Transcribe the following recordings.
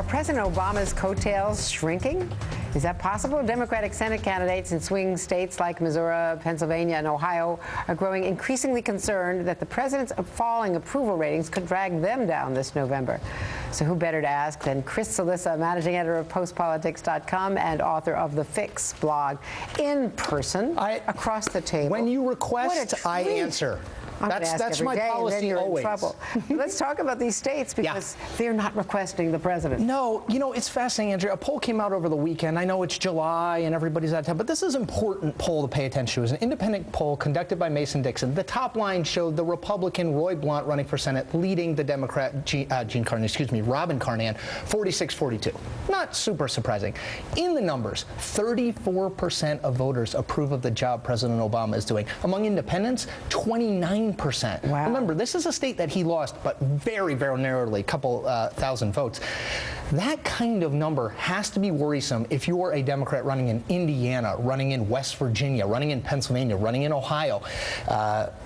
Are President Obama's coattails shrinking? Is that possible? Democratic Senate candidates in swing states like Missouri, Pennsylvania, and Ohio are growing increasingly concerned that the president's falling approval ratings could drag them down this November. So who better to ask than Chris Cillizza, managing editor of postpolitics.com and author of The Fix blog. In person, across the table. When you request, I answer. That's my policy always. Let's talk about these states because they're not requesting the president. No, you know, it's fascinating, Andrea. A poll came out over the weekend. I know it's July and everybody's out of town, but this is an important poll to pay attention to. It was an independent poll conducted by Mason-Dixon. The top line showed the Republican Roy Blunt running for Senate, leading the Democrat Robin Carnahan, 46-42. Not super surprising. In the numbers, 34% of voters approve of the job President Obama is doing. Among independents, 29%. Wow. Remember, this is a state that he lost, but very, very narrowly, a couple thousand votes. That kind of number has to be worrisome if you're a Democrat running in Indiana, running in West Virginia, running in Pennsylvania, running in Ohio.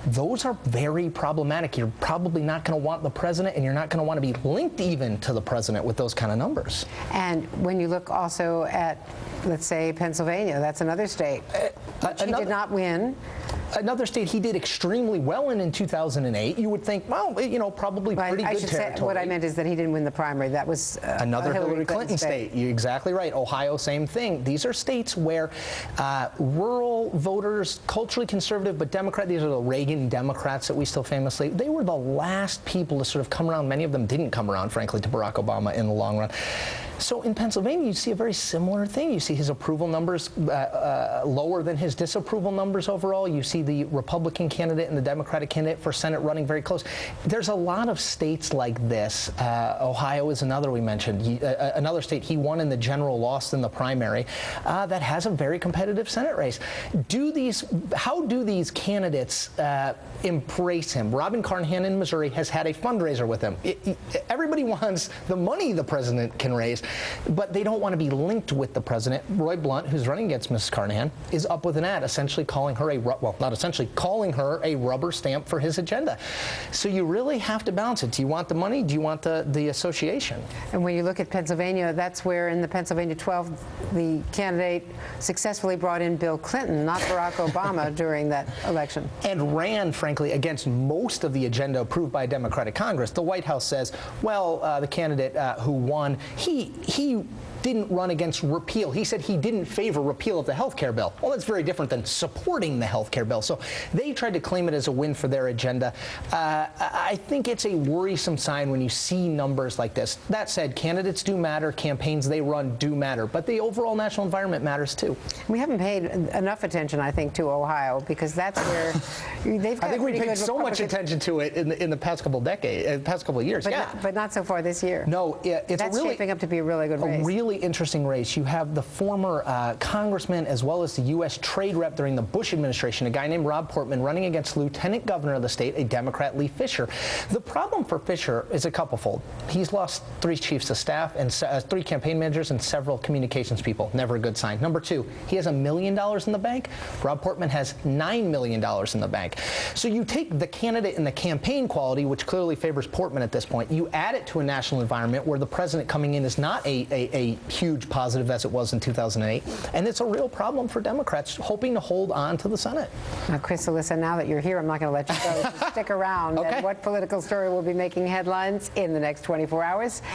Those are very problematic. You're probably not going to want the president, and you're not going to want to be linked even to the president with those kind of numbers. And when you look also at, let's say, Pennsylvania, that's another state. He did not win. Another state he did extremely well in 2008. You would think, well, you know, probably pretty good territory. Say, what I meant is that he didn't win the primary. That was another Hillary Clinton state. You're exactly right. Ohio, same thing. These are states where rural voters, culturally conservative but Democrat, these are the Reagan Democrats that we still famously, they were the last people to sort of come around. Many of them didn't come around, frankly, to Barack Obama in the long run. So in Pennsylvania, you see a very similar thing. You see his approval numbers lower than his disapproval numbers overall. You see the Republican candidate and the Democratic candidate for Senate running very close. There's a lot of states like this. Ohio is another we mentioned. Another state he won in the general, lost in the primary, that has a very competitive Senate race. How do these candidates embrace him? Robin Carnahan in Missouri has had a fundraiser with him. Everybody wants the money the president can raise, but they don't want to be linked with the president. Roy Blunt, who's running against Mrs. Carnahan, is up with an ad essentially calling her calling her a rubber stamp for his agenda. So you really have to balance it. Do you want the money? Do you want the association? And when you look at Pennsylvania, that's where in the Pennsylvania 12, the candidate successfully brought in Bill Clinton, not Barack Obama, during that election. And ran, frankly, against most of the agenda approved by a Democratic Congress. The White House says, well, the candidate who won, he didn't run against repeal. He said he didn't favor repeal of the health care bill. Well, that's very different than supporting the health care bill. So they tried to claim it as a win for their agenda. I think it's a worrisome sign when you see numbers like this. That said, candidates do matter. Campaigns they run do matter. But the overall national environment matters, too. We haven't paid enough attention, I think, to Ohio, because that's where they've got I think we paid so much attention to it in the past couple of years. But not so far this year. No, it's that's shaping up to be a really good race. A really interesting race. You have the former congressman as well as the U.S. trade rep during the Bush administration, a guy named Rob Portman, running against lieutenant governor of the state, a Democrat, Lee Fisher. The problem for Fisher is a couple-fold. He's lost 3 chiefs of staff and 3 campaign managers and several communications people. Never a good sign. Number 2, he has $1 million in the bank. Rob Portman has $9 million in the bank. So you take the candidate and the campaign quality, which clearly favors Portman at this point, you add it to a national environment where the president coming in is not a huge positive as it was in 2008, and it's a real problem for Democrats hoping to hold on to the Senate. Now, Chris Cillizza, now that you're here, I'm not going to let you go. So stick around. Okay. And what political story will be making headlines in the next 24 hours?